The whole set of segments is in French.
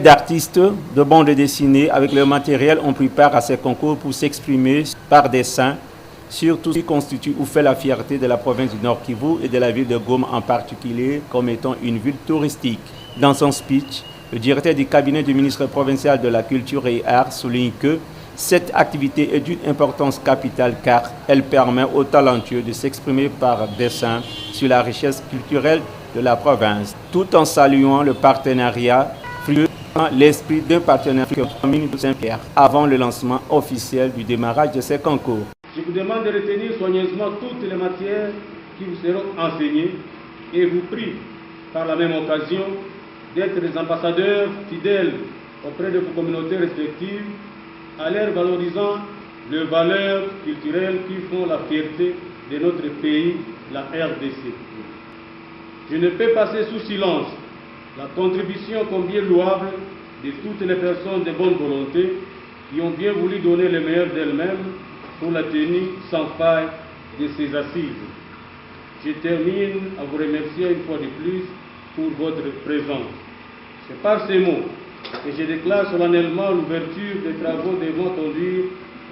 D'artistes de bande dessinée avec leur matériel ont pris part à ces concours pour s'exprimer par dessin sur tout ce qui constitue ou fait la fierté de la province du Nord Kivu et de la ville de Goma en particulier comme étant une ville touristique. Dans son speech, le directeur du cabinet du ministre provincial de la Culture et Arts souligne que cette activité est d'une importance capitale car elle permet aux talentueux de s'exprimer par dessin sur la richesse culturelle de la province, tout en saluant le partenariat fructueux l'esprit d'un partenariat commune de Saint-Pierre avant le lancement officiel du démarrage de ces concours. Je vous demande de retenir soigneusement toutes les matières qui vous seront enseignées et vous prie par la même occasion d'être des ambassadeurs fidèles auprès de vos communautés respectives, à leur valorisant les valeurs culturelles qui font la fierté de notre pays, la RDC. Je ne peux passer sous silence la contribution combien louable de toutes les personnes de bonne volonté qui ont bien voulu donner le meilleur d'elles-mêmes pour la tenue sans faille de ces assises. Je termine à vous remercier une fois de plus pour votre présence. C'est par ces mots que je déclare solennellement l'ouverture des travaux devant conduire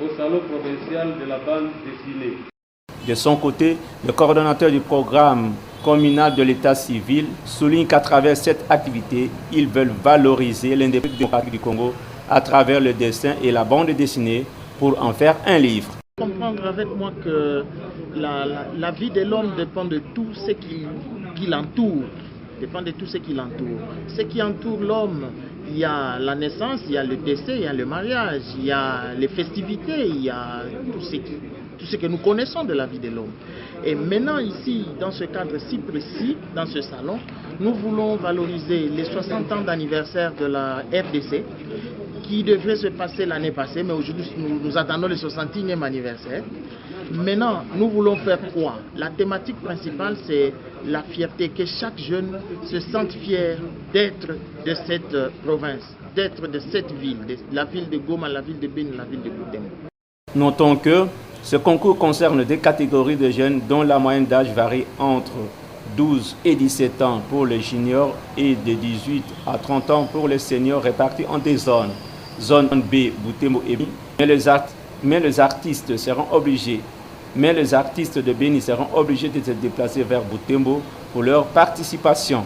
au salon provincial de la bande dessinée. De son côté, le coordonnateur du programme communal de l'état civil souligne qu'à travers cette activité, ils veulent valoriser l'indépendance démocratique du Congo à travers le dessin et la bande dessinée pour en faire un livre. Comprendre avec moi que la vie de l'homme dépend de tout ce qui l'entoure. Dépend de tout ce qui l'entoure. Ce qui entoure l'homme, il y a la naissance, il y a le décès, il y a le mariage, il y a les festivités, il y a tout ce que nous connaissons de la vie de l'homme. Et maintenant ici, dans ce cadre si précis, dans ce salon, nous voulons valoriser les 60 ans d'anniversaire de la RDC qui devrait se passer l'année passée, mais aujourd'hui nous attendons le 61e anniversaire. Maintenant, nous voulons faire quoi? La thématique principale, c'est la fierté, que chaque jeune se sente fier d'être de cette province, d'être de cette ville, de la ville de Goma, la ville de Beni, la ville de Butembo. Notons que ce concours concerne des catégories de jeunes dont la moyenne d'âge varie entre 12 et 17 ans pour les juniors et de 18 à 30 ans pour les seniors répartis en deux zones. Zone B, Butembo et Beni, mais les artistes de Beni seront obligés de se déplacer vers Butembo pour leur participation.